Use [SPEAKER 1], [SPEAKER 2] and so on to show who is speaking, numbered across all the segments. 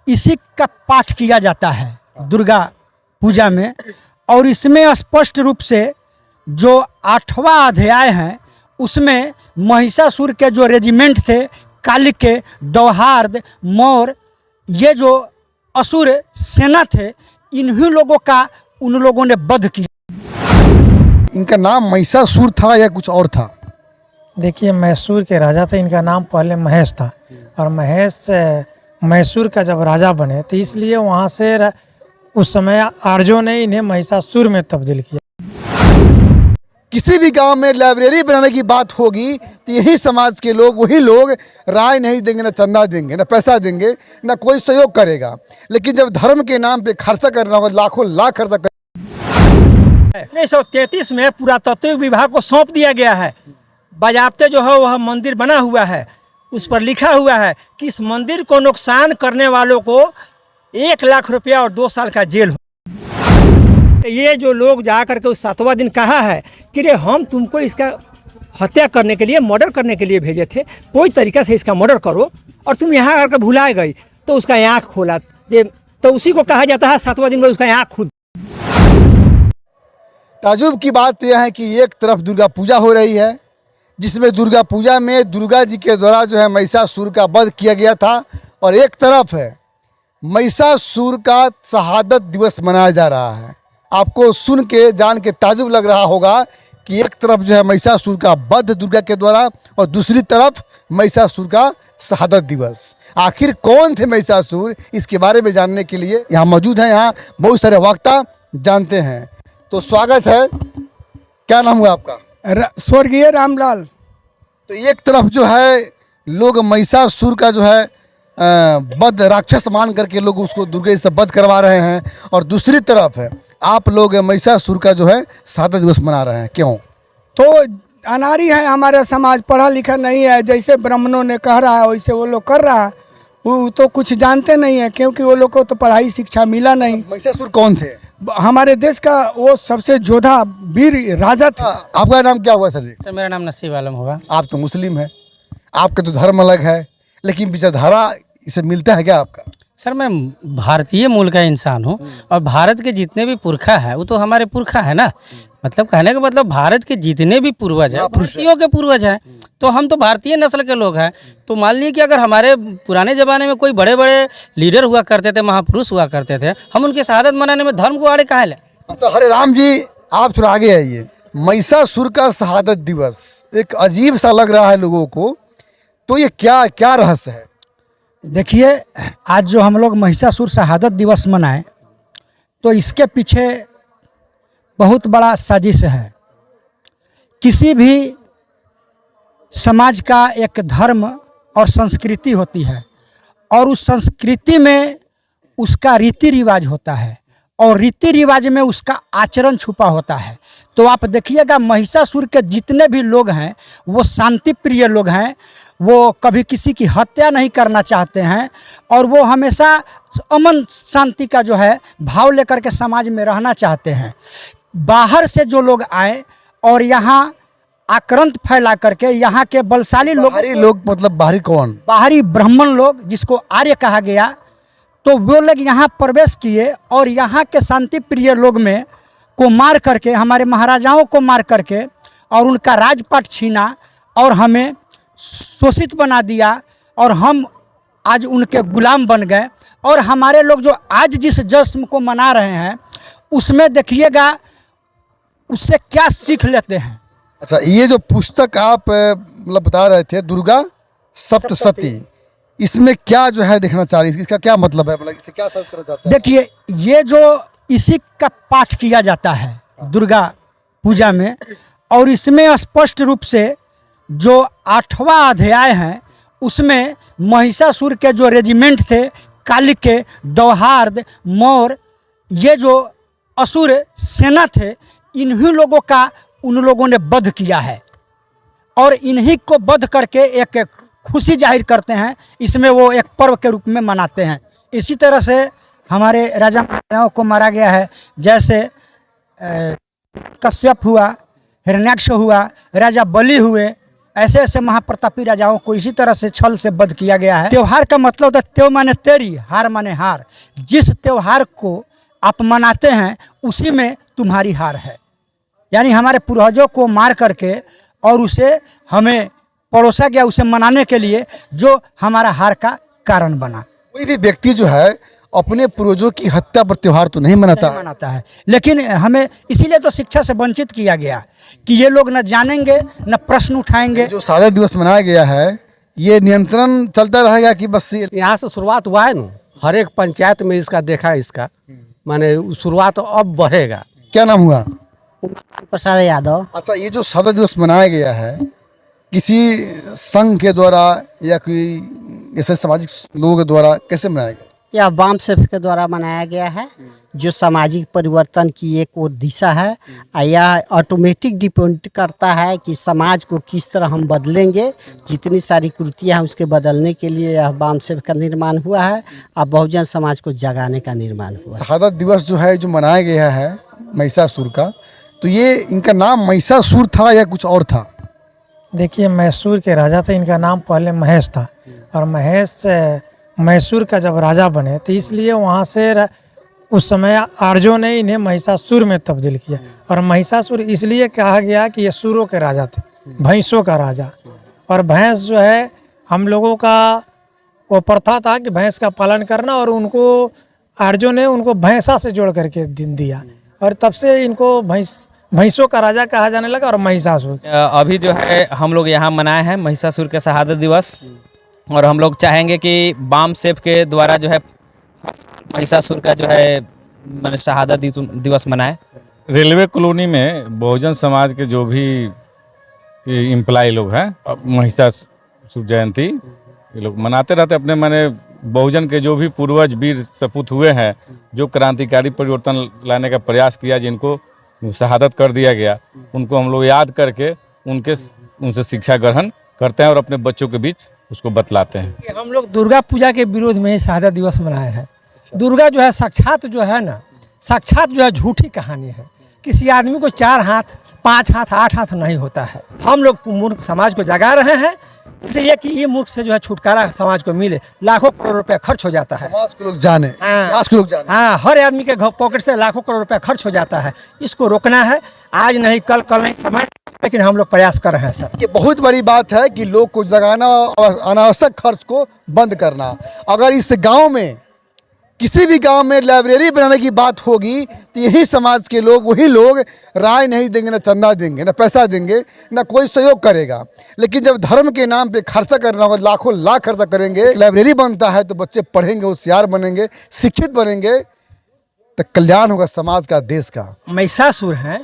[SPEAKER 1] इसी का पाठ किया जाता है दुर्गा पूजा में। और इसमें स्पष्ट रूप से जो 8वां अध्याय है उसमें महिषासुर के जो रेजिमेंट थे, कालिके, दौहार्द, मौर, ये जो असुर सेना थे, इन्हीं लोगों का उन लोगों ने वध किया।
[SPEAKER 2] इनका नाम महिषासुर था या कुछ और था?
[SPEAKER 3] देखिए, मैसूर के राजा थे, इनका नाम पहले महेश था और महेश मैसूर का जब राजा बने तो इसलिए वहाँ से उस समय आर्यों ने इन्हें महिषासुर में तब्दील किया।
[SPEAKER 2] किसी भी गांव में लाइब्रेरी बनाने की बात होगी तो यही समाज के लोग, वही लोग राय नहीं देंगे, ना चंदा देंगे, ना पैसा देंगे, ना कोई सहयोग करेगा। लेकिन जब धर्म के नाम पे खर्चा करना होगा, लाखों लाख खर्चा कर
[SPEAKER 1] 1933 में पुरातत्व विभाग को सौंप दिया गया है। बाजाबते जो है वह मंदिर बना हुआ है, उस पर लिखा हुआ है कि इस मंदिर को नुकसान करने वालों को 1 लाख रुपया और 2 साल का जेल हो। ये जो लोग जा करके उस 7वां दिन कहा है कि रे हम तुमको इसका हत्या करने के लिए, मर्डर करने के लिए भेजे थे, कोई तरीका से इसका मर्डर करो, और तुम यहाँ आकर भुला गई तो उसका आँख खोला, तो उसी को कहा जाता है 7वां दिन में उसका आँख खुल।
[SPEAKER 2] ताजुब की बात यह है कि एक तरफ दुर्गा पूजा हो रही है, जिसमें दुर्गा पूजा में दुर्गा जी के द्वारा जो है महिषासुर का वध किया गया था, और एक तरफ है महिषासुर का शहादत दिवस मनाया जा रहा है। आपको सुन के जान के ताजुब लग रहा होगा कि एक तरफ जो है महिषासुर का वध दुर्गा के द्वारा और दूसरी तरफ महिषासुर का शहादत दिवस। आखिर कौन थे महिषासुर, इसके बारे में जानने के लिए यहाँ मौजूद हैं, यहाँ बहुत सारे वक्ता जानते हैं। तो स्वागत है। क्या नाम हुआ आपका?
[SPEAKER 4] स्वर्गीय रामलाल।
[SPEAKER 2] तो एक तरफ जो है लोग महिषासुर का जो है वध राक्षस मान करके लोग उसको दुर्गा से वध करवा रहे हैं, और दूसरी तरफ है आप लोग महिषासुर का जो है शहादत दिवस मना रहे हैं। क्यों?
[SPEAKER 4] तो अनारी है हमारा समाज, पढ़ा लिखा नहीं है। जैसे ब्राह्मणों ने कह रहा है वैसे वो लोग कर रहा है। वो तो कुछ जानते नहीं है, क्योंकि वो लोग को तो पढ़ाई शिक्षा मिला नहीं।
[SPEAKER 2] महिषासुर कौन थे?
[SPEAKER 4] हमारे देश का वो सबसे जोधा वीर राजा था।
[SPEAKER 2] आपका नाम क्या हुआ सर जी?
[SPEAKER 3] सर, मेरा नाम नसीब आलम हुआ।
[SPEAKER 2] आप तो मुस्लिम हैं, आपका तो धर्म अलग है, लेकिन विचारधारा इसे मिलता है क्या आपका?
[SPEAKER 3] सर, मैं भारतीय मूल का इंसान हूँ और भारत के जितने भी पुरखा है वो तो हमारे पुरखा है ना। मतलब कहने का मतलब भारत के जितने भी पूर्वज हैं भारतीयों के पूर्वज हैं, तो हम तो भारतीय नस्ल के लोग हैं। तो मान लीजिए कि अगर हमारे पुराने ज़माने में कोई बड़े बड़े लीडर हुआ करते थे, महापुरुष हुआ करते थे, हम उनकी शहादत मनाने में धर्म को आड़े काहे ले?
[SPEAKER 2] अच्छा हरे राम जी, आप थोड़ा आगे आइए। महिषासुर का शहादत दिवस एक अजीब सा लग रहा है लोगों को, तो ये क्या क्या रहस्य है?
[SPEAKER 1] देखिए, आज जो हम लोग महिषासुर शहादत दिवस मनाएं, तो इसके पीछे बहुत बड़ा साजिश है। किसी भी समाज का एक धर्म और संस्कृति होती है, और उस संस्कृति में उसका रीति रिवाज होता है, और रीति रिवाज में उसका आचरण छुपा होता है। तो आप देखिएगा महिषासुर के जितने भी लोग हैं वो शांति प्रिय लोग हैं, वो कभी किसी की हत्या नहीं करना चाहते हैं, और वो हमेशा अमन शांति का जो है भाव लेकर के समाज में रहना चाहते हैं। बाहर से जो लोग आए और यहाँ आक्रांत फैला करके यहाँ के बलशाली लोग
[SPEAKER 2] मतलब बाहरी कौन?
[SPEAKER 1] बाहरी ब्राह्मण लोग, जिसको आर्य कहा गया, तो वो लोग यहाँ प्रवेश किए और यहाँ के शांति प्रिय लोग में को मार करके, हमारे महाराजाओं को मार करके और उनका राजपाट छीना और हमें शोषित बना दिया, और हम आज उनके गुलाम बन गए। और हमारे लोग जो आज जिस जश्न को मना रहे हैं उसमें देखिएगा उससे क्या सीख लेते हैं।
[SPEAKER 2] अच्छा, ये जो पुस्तक आप मतलब बता रहे थे दुर्गा सप्तशती, इसमें क्या जो है देखना चाह रही है, इसका क्या मतलब है, मतलब इससे क्या सर्व करना चाहते हैं?
[SPEAKER 1] देखिए, ये जो इसी का पाठ किया जाता है दुर्गा पूजा में, और इसमें स्पष्ट रूप से जो 8वां अध्याय है उसमें महिषासुर के जो रेजिमेंट थे, कालिके, दौहार्द, मौर, ये जो असुर सेना थे, इन्हीं लोगों का उन लोगों ने वध किया है, और इन्हीं को वध करके एक खुशी जाहिर करते हैं। इसमें वो एक पर्व के रूप में मनाते हैं। इसी तरह से हमारे राजा महाराजाओं को मारा गया है, जैसे कश्यप हुआ, हिरण्याक्ष हुआ, राजा बलि हुए, ऐसे ऐसे महाप्रतापी राजाओं को इसी तरह से छल से वध किया गया है। त्योहार का मतलब होता है त्यों माने तेरी, हार माने हार। जिस त्योहार को आप मनाते हैं उसी में तुम्हारी हार है। यानी हमारे पूर्वजों को मार करके और उसे हमें परोसा गया, उसे मनाने के लिए, जो हमारा हार का कारण बना।
[SPEAKER 2] कोई भी व्यक्ति जो है अपने पूर्वजों की हत्या पर त्योहार तो नहीं मनाता
[SPEAKER 1] है, लेकिन हमें इसीलिए तो शिक्षा से वंचित किया गया कि ये लोग न जानेंगे न प्रश्न उठाएंगे।
[SPEAKER 2] जो शहादत दिवस मनाया गया है ये नियंत्रण चलता रहेगा कि बस
[SPEAKER 5] यहाँ से शुरुआत हुआ है ना, हर एक पंचायत में इसका देखा है, इसका माने शुरुआत अब बढ़ेगा।
[SPEAKER 2] क्या नाम हुआ?
[SPEAKER 6] प्रसाद यादव।
[SPEAKER 2] अच्छा, ये जो शहादत दिवस मनाया गया है किसी संघ के द्वारा या कोई ऐसे सामाजिक लोगों के द्वारा कैसे मनाया गया?
[SPEAKER 6] यह बाम सेफ के द्वारा मनाया गया है, जो सामाजिक परिवर्तन की एक और दिशा है। यह ऑटोमेटिक डिपेंड करता है कि समाज को किस तरह हम बदलेंगे। जितनी सारी कृतियाँ हैं उसके बदलने के लिए यह बाम सेफ का निर्माण हुआ है और बहुजन समाज को जगाने का निर्माण हुआ है।
[SPEAKER 2] शहादत दिवस जो है जो मनाया गया है महिषासुर का, तो ये इनका नाम महिषासुर था या कुछ और था?
[SPEAKER 7] देखिए, मैसूर के राजा थे, इनका नाम पहले महेश था और महेश मैसूर का जब राजा बने तो इसलिए वहाँ से उस समय आर्यों ने इन्हें महिषासुर में तब्दील किया। और महिषासुर इसलिए कहा गया कि ये सुरों के राजा थे, भैंसों का राजा। और भैंस जो है हम लोगों का वो प्रथा था कि भैंस का पालन करना, और उनको आर्यों ने उनको भैंसा से जोड़ करके दिया और तब से इनको भैंसों का राजा कहा जाने लगा और महिषासुर।
[SPEAKER 8] अभी जो है हम लोग यहाँ मनाए हैं महिषासुर के शहादत दिवस, और हम लोग चाहेंगे कि बाम सेफ के द्वारा जो है महिषासुर का जो है मैंने शहादत दिवस मनाए।
[SPEAKER 9] रेलवे कॉलोनी में बहुजन समाज के जो भी एम्प्लॉय लोग हैं, महिषासुर जयंती ये लोग मनाते रहते अपने माने बहुजन के जो भी पूर्वज वीर सपूत हुए हैं, जो क्रांतिकारी परिवर्तन लाने का प्रयास किया, जिनको शहादत कर दिया गया, उनको हम लोग याद करके उनसे शिक्षा ग्रहण करते हैं और अपने बच्चों के बीच उसको बतलाते हैं।
[SPEAKER 7] हम लोग दुर्गा पूजा के विरोध में ही शहादत दिवस मनाए हैं। दुर्गा जो है साक्षात जो है ना, साक्षात जो है झूठी कहानी है। किसी आदमी को 4 हाथ 5 हाथ 8 हाथ नहीं होता है। हम लोग मूर्ख समाज को जगा रहे हैं इसलिए कि ये मूर्ख से जो है छुटकारा समाज को मिले। लाखों करोड़ रुपया खर्च हो जाता है,
[SPEAKER 2] समाज को लोग जाने, समाज को लोग जाने।
[SPEAKER 7] हाँ, हर आदमी के पॉकेट से लाखों करोड़ रुपया खर्च हो जाता है। इसको रोकना है, आज नहीं कल, कल नहीं समय, लेकिन हम लोग प्रयास कर रहे हैं सर।
[SPEAKER 2] ये बहुत बड़ी बात है कि लोग को जगाना और अनावश्यक खर्च को बंद करना। अगर इस गांव में किसी भी गांव में लाइब्रेरी बनाने की बात होगी तो यही समाज के लोग, वही लोग राय नहीं देंगे, ना चंदा देंगे, ना पैसा देंगे, ना कोई सहयोग करेगा। लेकिन जब धर्म के नाम पे खर्चा करना होगा, लाखों लाख खर्चा करेंगे, लाइब्रेरी बनता है तो बच्चे पढ़ेंगे, होशियार बनेंगे, शिक्षित बनेंगे, तो कल्याण होगा समाज का, देश का।
[SPEAKER 7] महिषासुर हैं,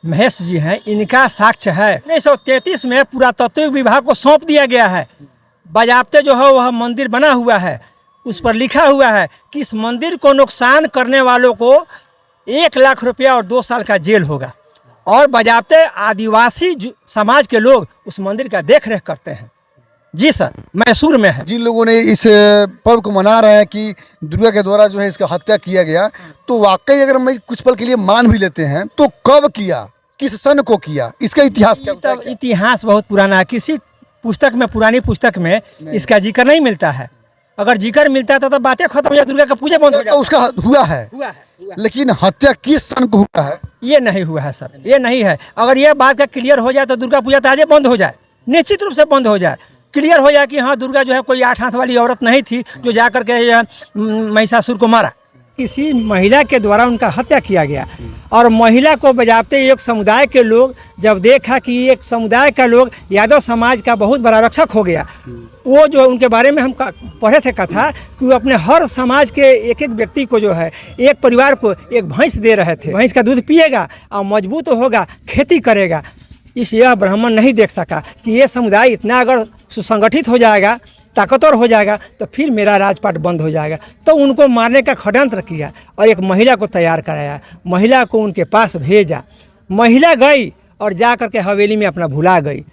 [SPEAKER 7] महेश जी हैं, इनका साक्ष्य है 1933 में पुरातत्व विभाग को सौंप दिया गया है। बाजाबते जो है वह मंदिर बना हुआ है, उस पर लिखा हुआ है कि इस मंदिर को नुकसान करने वालों को 1 लाख रुपया और 2 साल का जेल होगा। और बाजाबते आदिवासी समाज के लोग उस मंदिर का देख रेख करते हैं। जी सर, मैसूर में है।
[SPEAKER 2] जिन लोगों ने इस पर्व को मना रहे हैं कि दुर्गा के द्वारा जो है इसका हत्या किया गया, तो वाकई अगर मैं कुछ पल के लिए मान भी लेते हैं तो कब किया, किस सन को किया, इसका इतिहास क्या होता है?
[SPEAKER 7] इतिहास बहुत पुराना है। किसी पुस्तक में, पुरानी पुस्तक में इसका जिक्र नहीं मिलता है। अगर जिक्र मिलता था तो बातें खत्म हो जाती, दुर्गा का पूजा बंद हो जाता।
[SPEAKER 2] तो उसका हुआ है, लेकिन हत्या किस सन को हुआ है
[SPEAKER 7] ये नहीं हुआ है सर, ये नहीं है। अगर ये बात का क्लियर हो जाए तो दुर्गा पूजा ताजे बंद हो जाए, निश्चित रूप से बंद हो जाए। क्लियर हो जाए कि हाँ, दुर्गा जो है कोई 8 हाथ वाली औरत नहीं थी जो जा करके महिषासुर को मारा। किसी महिला के द्वारा उनका हत्या किया गया, और महिला को बजाते एक समुदाय के लोग जब देखा कि एक समुदाय का लोग यादव समाज का बहुत बड़ा रक्षक हो गया, वो जो उनके बारे में हम पढ़े थे कथा कि वो अपने हर समाज के एक एक व्यक्ति को जो है, एक परिवार को एक भैंस दे रहे थे। भैंस का दूध पिएगा और मजबूत होगा, खेती करेगा। यह ब्राह्मण नहीं देख सका कि ये समुदाय इतना अगर सुसंगठित हो जाएगा, ताकतवर हो जाएगा, तो फिर मेरा राजपाट बंद हो जाएगा। तो उनको मारने का षड्यंत्र किया और एक महिला को तैयार कराया, महिला को उनके पास भेजा। महिला गई और जा कर के हवेली में अपना भुला गई।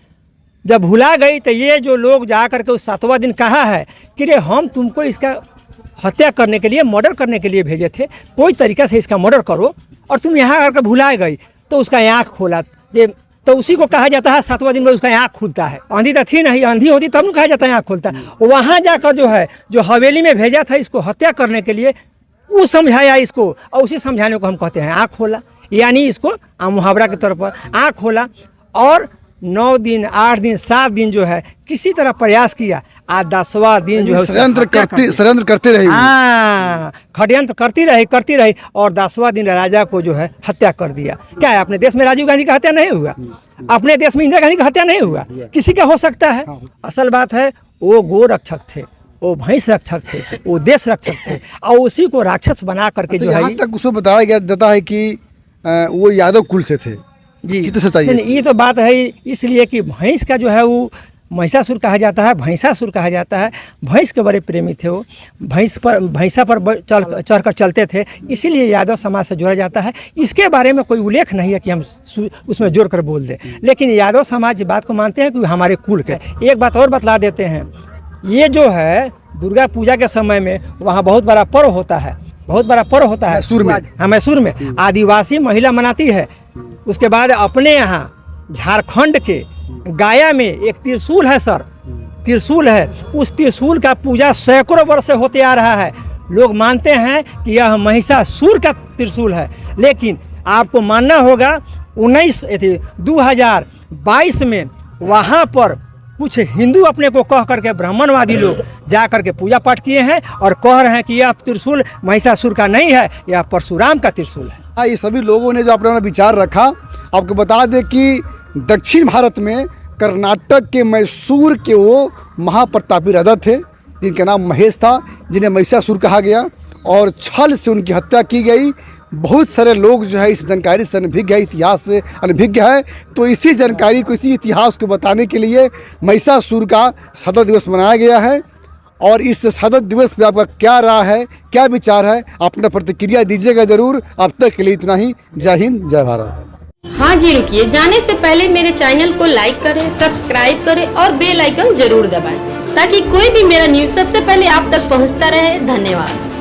[SPEAKER 7] जब भुला गई तो ये जो लोग जा कर के उस 7वां दिन कहा है कि रे हम तुमको इसका हत्या करने के लिए, मर्डर करने के लिए भेजे थे, कोई तरीका से इसका मर्डर करो, और तुम यहाँ आकर भुला गई। तो उसका आँख खोला, ये तो उसी को कहा जाता है 7वां दिन में उसका आँख खुलता है। आंधी तो थी नहीं, आंधी होती तब न कहा जाता है आँख खुलता है। वहाँ जाकर जो है जो हवेली में भेजा था इसको हत्या करने के लिए, वो समझाया इसको, और उसी समझाने को हम कहते हैं आँख खोला, यानी इसको मुहावरा के तौर पर आँख खोला। और 9 दिन 8 दिन 7 दिन जो है किसी तरह प्रयास किया, आज 10वां दिन जो है
[SPEAKER 2] षड्यंत्र करते रहे।
[SPEAKER 7] हाँ, षड्यंत्र करती रही और 10वां दिन राजा को जो है हत्या कर दिया। क्या है, अपने देश में राजीव गांधी का हत्या नहीं हुआ? अपने देश में इंदिरा गांधी का हत्या नहीं हुआ? किसी का हो सकता है? असल बात है वो गो रक्षक थे, वो भैंस रक्षक थे, वो देश रक्षक थे, और उसी को राक्षस बना करके जो है
[SPEAKER 2] यहाँ तक उसको बताया गया जाता है कि वो यादव कुल से थे
[SPEAKER 7] जी।
[SPEAKER 2] कितने सच्चाई
[SPEAKER 7] नहीं, ये तो बात है इसलिए कि भैंस का जो है वो महिषासुर कहा जाता है, भैंसासुर कहा जाता है। भैंस के बड़े प्रेमी थे वो, भैंसा पर चढ़कर चलते थे, इसीलिए यादव समाज से जोड़ा जाता है। इसके बारे में कोई उल्लेख नहीं है कि हम उसमें जोड़ कर बोल दें, लेकिन यादव समाज बात को मानते हैं कि हमारे कुल के। एक बात और बतला देते हैं, ये जो है दुर्गा पूजा के समय में वहाँ बहुत बड़ा पर्व होता है, बहुत बड़ा पर्व होता है मैसूर में आदिवासी महिला मनाती है। उसके बाद अपने यहाँ झारखंड के गाया में एक त्रिशूल है सर, त्रिशूल है, उस त्रिशूल का पूजा सैकड़ों वर्ष से होते आ रहा है। लोग मानते हैं कि यह महिषासुर का त्रिशूल है, लेकिन आपको मानना होगा 2022 में वहाँ पर कुछ हिंदू अपने को कह करके ब्राह्मणवादी लोग जा करके पूजा पाठ किए हैं और कह रहे हैं कि यह त्रिशूल महिषासुर का नहीं है, यह परशुराम का त्रिशूल है।
[SPEAKER 2] हाँ, ये सभी लोगों ने जो अपना विचार रखा। आपको बता दें कि दक्षिण भारत में कर्नाटक के मैसूर के वो महाप्रतापी राजा थे जिनका नाम महेश था, जिन्हें महिषासुर कहा गया, और छल से उनकी हत्या की गई। बहुत सारे लोग जो है इस जानकारी से अनभिज्ञ है, इतिहास से अनभिज्ञ है। तो इसी जानकारी को, इसी इतिहास को बताने के लिए महिषासुर का शहादत दिवस मनाया गया है। और इस शहादत दिवस पे आपका क्या राय है, क्या विचार है, अपना प्रतिक्रिया दीजिएगा ज़रूर। अब तक के लिए इतना ही। जय हिंद, जय भारत।
[SPEAKER 10] हाँ जी, रुकिए, जाने से पहले मेरे चैनल को लाइक करें, सब्सक्राइब करें और बेल आइकन जरूर दबाएं ताकि कोई भी मेरा न्यूज़ सबसे पहले आप तक पहुंचता रहे। धन्यवाद।